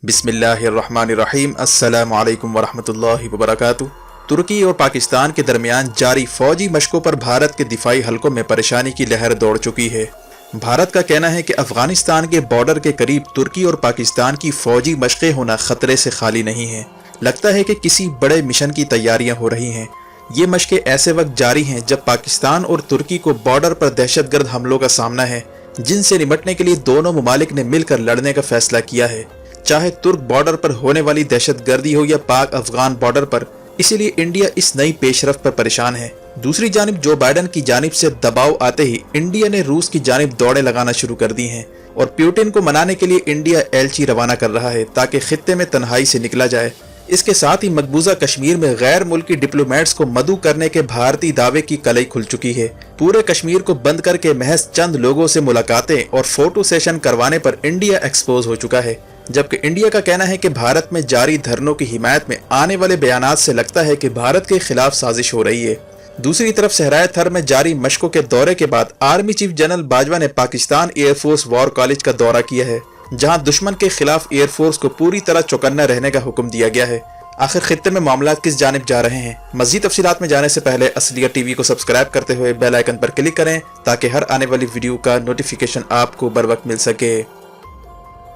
बिस्मिल्लाहिर्रहमानिर्रहीम। अस्सलामु अलैकुम वरहमतुल्लाहि वबरकातुहू। तुर्की और पाकिस्तान के दरमियान जारी फौजी मशकों पर भारत के दिफाई हलकों में परेशानी की लहर दौड़ चुकी है। भारत का कहना है कि अफगानिस्तान के बॉर्डर के करीब तुर्की और पाकिस्तान की फौजी मशकें होना खतरे से खाली नहीं है। लगता है कि किसी बड़े मिशन की तैयारियां हो रही हैं। ये मशकें ऐसे वक्त जारी हैं जब पाकिस्तान और तुर्की को बॉर्डर पर दहशतगर्द हमलों का सामना है, जिनसे निपटने के लिए दोनों ममालिक ने मिलकर लड़ने का फैसला किया है, चाहे तुर्क बॉर्डर पर होने वाली दहशतगर्दी हो या पाक अफगान बॉर्डर पर। इसीलिए इंडिया इस नई पेशरफ्त पर परेशान है। दूसरी जानिब जो बाइडन की जानिब से दबाव आते ही इंडिया ने रूस की जानिब दौड़े लगाना शुरू कर दी हैं और प्यूटिन को मनाने के लिए इंडिया एलची रवाना कर रहा है ताकि खित्ते में तन्हाई से निकला जाए। इसके साथ ही मकबूजा कश्मीर में गैर मुल्की डिप्लोमेट्स को मदऊ करने के भारतीय दावे की कलई खुल चुकी है। पूरे कश्मीर को बंद करके महज चंद लोगों से मुलाकातें और फोटो सेशन करवाने पर इंडिया एक्सपोज हो चुका है, जबकि इंडिया का कहना है कि भारत में जारी धरनों की हिमायत में आने वाले बयानात से लगता है कि भारत के खिलाफ साजिश हो रही है। दूसरी तरफ सहराए थर में जारी मशकों के दौरे के बाद आर्मी चीफ जनरल बाजवा ने पाकिस्तान एयरफोर्स वॉर कॉलेज का दौरा किया है, जहां दुश्मन के खिलाफ एयरफोर्स को पूरी तरह चौकन्ना रहने का हुक्म दिया गया है। आखिर खित्ते में मामला किस जानिब जा रहे हैं? मज़ीद तफसीलात में जाने से पहले असलियत टीवी को सब्सक्राइब करते हुए बेल आइकन पर क्लिक करें ताकि हर आने वाली वीडियो का नोटिफिकेशन आपको बर वक्त मिल सके।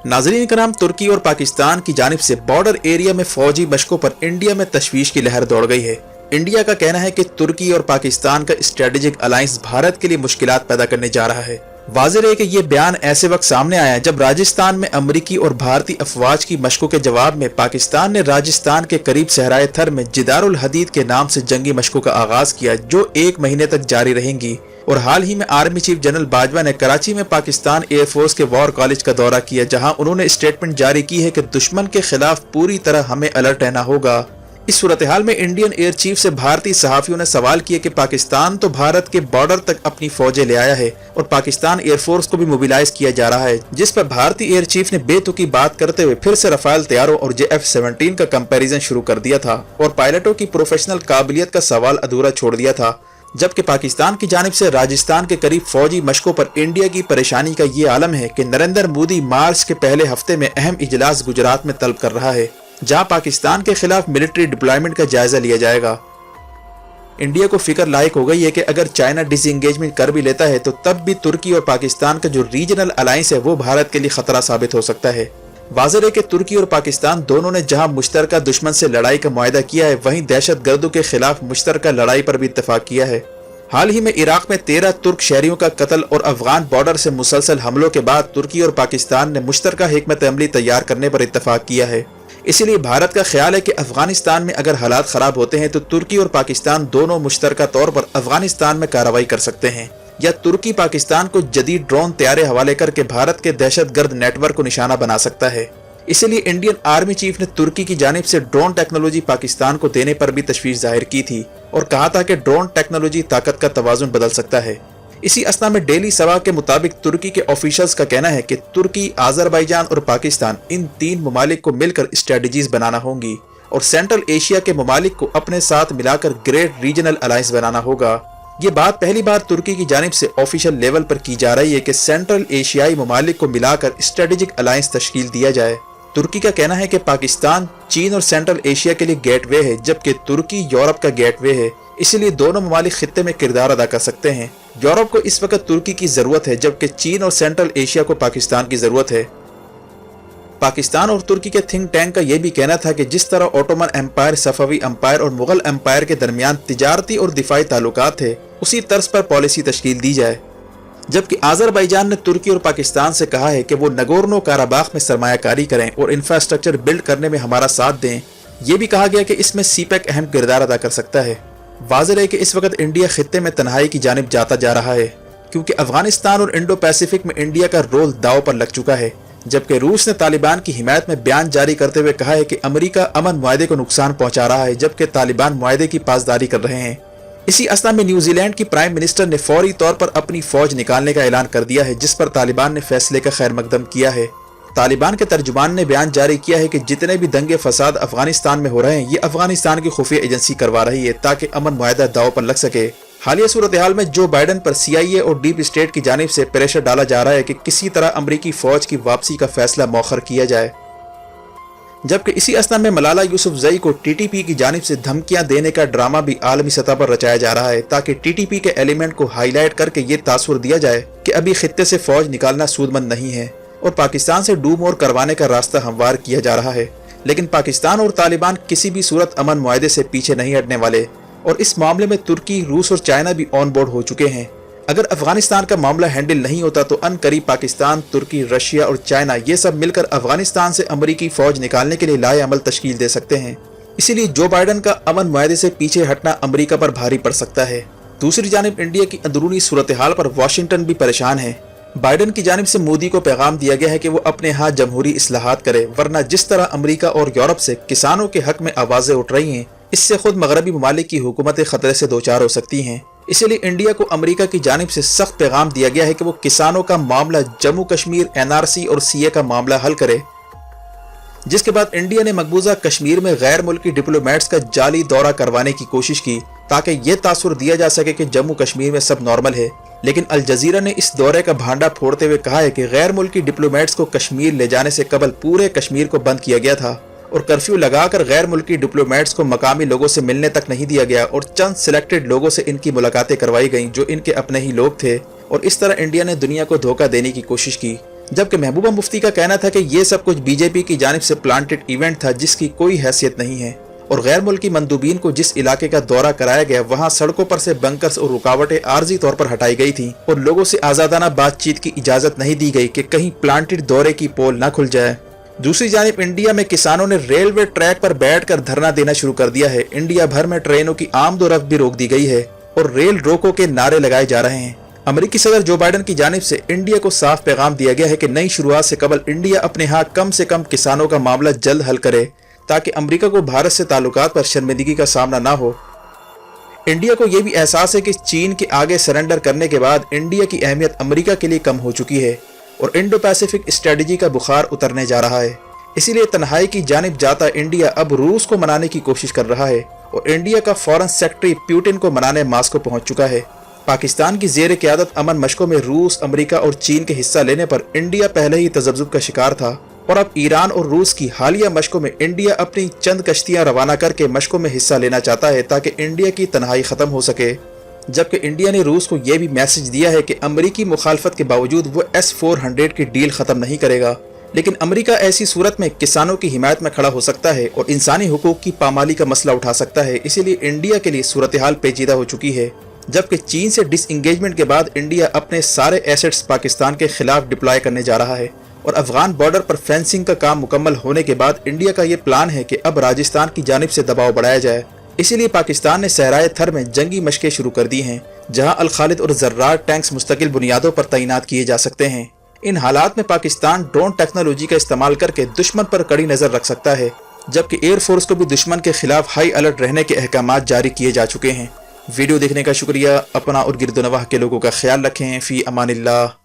नाज़रीन कराम, तुर्की और पाकिस्तान की जानिब से बॉर्डर एरिया में फौजी मशकों पर इंडिया में तशवीश की लहर दौड़ गई है। इंडिया का कहना है कि तुर्की और पाकिस्तान का स्ट्रेटेजिक अलायंस भारत के लिए मुश्किलात पैदा करने जा रहा है। वाज़ेह है कि ये बयान ऐसे वक्त सामने आया जब राजस्थान में अमरीकी और भारतीय अफवाज की मशकों के जवाब में पाकिस्तान ने राजस्थान के करीब सहराए थर में जिदारुल हदीद के नाम से जंगी मशकों का आगाज किया, जो 1 महीने तक जारी रहेंगी। और हाल ही में आर्मी चीफ जनरल बाजवा ने कराची में पाकिस्तान एयरफोर्स के वॉर कॉलेज का दौरा किया, जहां उन्होंने स्टेटमेंट जारी की है कि दुश्मन के खिलाफ पूरी तरह हमें अलर्ट रहना होगा। इस सूरत हाल में इंडियन एयर चीफ से भारतीय सहाफियों ने सवाल किया कि पाकिस्तान तो भारत के बॉर्डर तक अपनी फौजें ले आया है और पाकिस्तान एयरफोर्स को भी मोबिलाइज किया जा रहा है, जिस पर भारतीय एयर चीफ ने बेतुकी बात करते हुए फिर से रफाल तैयारों और JF-17 का कंपैरिजन शुरू कर दिया था और पायलटों की प्रोफेशनल काबिलियत का सवाल अधूरा छोड़ दिया था। जबकि पाकिस्तान की जानिब से राजस्थान के करीब फौजी मशकों पर इंडिया की परेशानी का ये आलम है कि नरेंद्र मोदी मार्च के पहले हफ्ते में अहम इजलास गुजरात में तलब कर रहा है, जहां पाकिस्तान के खिलाफ मिलिट्री डिप्लॉयमेंट का जायजा लिया जाएगा। इंडिया को फिक्र लायक हो गई है कि अगर चाइना डिसएंगेजमेंट कर भी लेता है तो तब भी तुर्की और पाकिस्तान का जो रीजनल अलायंस है वो भारत के लिए खतरा साबित हो सकता है। वाज़ेह है कि तुर्की और पाकिस्तान दोनों ने जहां मुश्तरका दुश्मन से लड़ाई का मुआहदा किया है, वहीं दहशतगर्दों के खिलाफ मुश्तरका लड़ाई पर भी इत्तेफाक किया है। हाल ही में इराक में 13 तुर्क शहरियों का कत्ल और अफगान बॉर्डर से मुसलसल हमलों के बाद तुर्की और पाकिस्तान ने मुश्तरका हिकमत अमली तैयार करने पर इत्तेफाक किया है। इसीलिए भारत का ख्याल है कि अफगानिस्तान में अगर हालात खराब होते हैं तो तुर्की और पाकिस्तान दोनों मुश्तरका तौर पर अफगानिस्तान में कार्रवाई कर सकते हैं, या तुर्की पाकिस्तान को जदीद ड्रोन तैयारे हवाले करके भारत के दहशतगर्द नेटवर्क को निशाना बना सकता है। इसीलिए इंडियन आर्मी चीफ ने तुर्की की जानिब से ड्रोन टेक्नोलॉजी पाकिस्तान को देने पर भी तशवीश जाहिर की थी और कहा था कि ड्रोन टेक्नोलॉजी ताकत का तवाजुन बदल सकता है। इसी असना में डेली सवा के मुताबिक तुर्की के ऑफिशियल्स का कहना है कि तुर्की, आज़रबाईजान और पाकिस्तान इन 3 ममालिक को मिलकर स्ट्रेटजीज बनाना होंगी और सेंट्रल एशिया के ममालिक को अपने साथ मिलाकर ग्रेट रीजनल अलायंस बनाना होगा। ये बात पहली बार तुर्की की जानिब से ऑफिशियल लेवल पर की जा रही है कि सेंट्रल एशियाई ममालिक को मिलाकर स्ट्रेटेजिक अलायंस तश्कील दिया जाए। तुर्की का कहना है कि पाकिस्तान चीन और सेंट्रल एशिया के लिए गेटवे है, जबकि तुर्की यूरोप का गेटवे है। इसलिए दोनों ममालिक खित्ते में किरदार अदा कर सकते हैं। यूरोप को इस वक्त तुर्की की जरूरत है, जबकि चीन और सेंट्रल एशिया को पाकिस्तान की जरूरत है। पाकिस्तान और तुर्की के थिंक टैंक का यह भी कहना था कि जिस तरह ओटोमन एम्पायर, सफवी एम्पायर और मुगल एम्पायर के दरमियान तिजारती और दिफाई ताल्लुकात थे, उसी तर्ज पर पॉलिसी तश्कील दी जाए। जबकि आज़रबाईजान ने तुर्की और पाकिस्तान से कहा है कि वो नगोर्नो काराबाख में सरमायाकारी करें और इंफ्रास्ट्रक्चर बिल्ड करने में हमारा साथ दें। ये भी कहा गया कि इसमें सीपेक अहम किरदार अदा कर सकता है। वाज़ेह है कि इस वक्त इंडिया खित्ते में तन्हाई की जानिब जाता जा रहा है, क्योंकि अफगानिस्तान और इंडो पैसिफिक में इंडिया का रोल दाव पर लग चुका है। जबकि रूस ने तालिबान की हिमायत में बयान जारी करते हुए कहा है कि अमेरिका अमन मुआहदे को नुकसान पहुंचा रहा है, जबकि तालिबान मुआहदे की पासदारी कर रहे हैं। इसी असना में न्यूजीलैंड की प्राइम मिनिस्टर ने फौरी तौर पर अपनी फौज निकालने का ऐलान कर दिया है, जिस पर तालिबान ने फैसले का खैर मकदम किया है। तालिबान के तर्जुमान ने बयान जारी किया है कि जितने भी दंगे फसाद अफगानिस्तान में हो रहे हैं, ये अफगानिस्तान की खुफिया एजेंसी करवा रही है ताकि अमन मुआहदा दाव पर लग सके। हालिया सूरत हाल में जो बाइडन पर CIA और डीप स्टेट की जानिब से प्रेशर डाला जा रहा है कि किसी तरह अमरीकी फौज की वापसी का फैसला मौखर किया जाए। जबकि इसी असना में मलाला यूसुफजई को टीटीपी की जानिब से धमकियां देने का ड्रामा भी आलमी सतह पर रचाया जा रहा है, ताकि टीटीपी के एलिमेंट को हाईलाइट करके ये तासुर दिया जाए कि अभी खित्ते से फौज निकालना सूदमंद नहीं है और पाकिस्तान से डूम और करवाने का रास्ता हमवार किया जा रहा है। लेकिन पाकिस्तान और तालिबान किसी भी सूरत अमन मुआहदे से पीछे नहीं हटने वाले और इस मामले में तुर्की, रूस और चाइना भी ऑन बोर्ड हो चुके हैं। अगर अफगानिस्तान का मामला हैंडल नहीं होता तो अनकरीब पाकिस्तान, तुर्की, रशिया और चाइना ये सब मिलकर अफगानिस्तान से अमरीकी फौज निकालने के लिए लाए अमल तश्कील दे सकते हैं। इसीलिए जो बाइडन का अमन मुआहदे से पीछे हटना अमरीका पर भारी पड़ सकता है। दूसरी जानिब इंडिया की अंदरूनी सूरत हाल पर वाशिंगटन भी परेशान है। बाइडन की जानिब से मोदी को पैगाम दिया गया है कि वो अपने यहाँ जमहूरी इस्लाहात करे, वरना जिस तरह अमरीका और यूरोप से किसानों के हक में आवाजें उठ रही हैं, इससे खुद मगरबी ममालिक की हुकूमतें खतरे से दोचार हो सकती हैं। इसलिए इंडिया को अमरीका की जानिब से सख्त पैगाम दिया गया है कि वो किसानों का मामला, जम्मू कश्मीर, NRC और CA का मामला हल करे। जिसके बाद इंडिया ने मकबूजा कश्मीर में गैर मुल्की डिप्लोमेट्स का जाली दौरा करवाने की कोशिश की, ताकि ये तासुर दिया जा सके कि जम्मू कश्मीर में सब नॉर्मल है। लेकिन अल जजीरा ने इस दौरे का भांडा फोड़ते हुए कहा है कि गैर मुल्की डिप्लोमेट्स को कश्मीर ले जाने से कबल पूरे कश्मीर को बंद किया गया था और कर्फ्यू लगाकर गैर मुल्की डिप्लोमेट्स को मकामी लोगों से मिलने तक नहीं दिया गया और चंद सिलेक्टेड लोगों से इनकी मुलाकातें करवाई गईं जो इनके अपने ही लोग थे। और इस तरह इंडिया ने दुनिया को धोखा देने की कोशिश की। जबकि महबूबा मुफ्ती का कहना था कि ये सब कुछ बीजेपी की जानिब से प्लांटेड इवेंट था जिसकी कोई हैसियत नहीं है। और गैर मुल्की मंदूबीन को जिस इलाके का दौरा कराया गया वहाँ सड़कों पर से बंकर्स और रुकावटें आर्जी तौर पर हटाई गई थी और लोगों से आजादाना बातचीत की इजाजत नहीं दी गई कि कहीं प्लांटेड दौरे की पोल न खुल जाए। दूसरी जानिब इंडिया में किसानों ने रेलवे ट्रैक पर बैठकर धरना देना शुरू कर दिया है। इंडिया भर में ट्रेनों की आमदोरफ्त भी रोक दी गई है और रेल रोको के नारे लगाए जा रहे हैं। अमेरिकी सदर जो बाइडन की जानिब से इंडिया को साफ पैगाम दिया गया है कि नई शुरुआत से कबल इंडिया अपने यहाँ कम से कम किसानों का मामला जल्द हल करे, ताकि अमेरिका को भारत से ताल्लुकात पर शर्मिंदगी का सामना ना हो। इंडिया को यह भी एहसास है कि चीन के आगे सरेंडर करने के बाद इंडिया की अहमियत अमेरिका के लिए कम हो चुकी है और इंडो पैसिफिक स्ट्रेटजी का बुखार उतरने जा रहा है। इसीलिए तन्हाई की जानिब जाता इंडिया अब रूस को मनाने की कोशिश कर रहा है और इंडिया का फॉरेन सेक्रेटरी पुतिन को मनाने मास्को पहुंच चुका है। पाकिस्तान की जेर क़यादत अमन मशकों में रूस, अमेरिका और चीन के हिस्सा लेने पर इंडिया पहले ही तजब्जुब का शिकार था और अब ईरान और रूस की हालिया मशकों में इंडिया अपनी चंद कश्तियां रवाना करके मशकों में हिस्सा लेना चाहता है ताकि इंडिया की तन्हाई खत्म हो सके। जबकि इंडिया ने रूस को यह भी मैसेज दिया है कि अमेरिकी मुखालफत के बावजूद वो S-400 की डील खत्म नहीं करेगा। लेकिन अमेरिका ऐसी सूरत में किसानों की हिमायत में खड़ा हो सकता है और इंसानी हुकूक की पामाली का मसला उठा सकता है। इसीलिए इंडिया के लिए सूरत हाल पेचीदा हो चुकी है। जबकि चीन से डिसएंगेजमेंट के बाद इंडिया अपने सारे एसेट्स पाकिस्तान के खिलाफ डिप्लॉय करने जा रहा है और अफगान बॉर्डर पर फेंसिंग का काम मुकम्मल होने के बाद इंडिया का ये प्लान है कि अब राजस्थान की जानिब से दबाव बढ़ाया जाए। इसीलिए पाकिस्तान ने सहराए थर में जंगी मशकें शुरू कर दी हैं, जहां अल खालिद और जर्रार टैंक्स मुस्तकिल बुनियादों पर तैनात किए जा सकते हैं। इन हालात में पाकिस्तान ड्रोन टेक्नोलॉजी का इस्तेमाल करके दुश्मन पर कड़ी नजर रख सकता है, जबकि एयरफोर्स को भी दुश्मन के खिलाफ हाई अलर्ट रहने के अहकाम जारी किए जा चुके हैं। वीडियो देखने का शुक्रिया। अपना और गिरदोनवाह के लोगों का ख्याल रखें। फी अमानिल्लाह।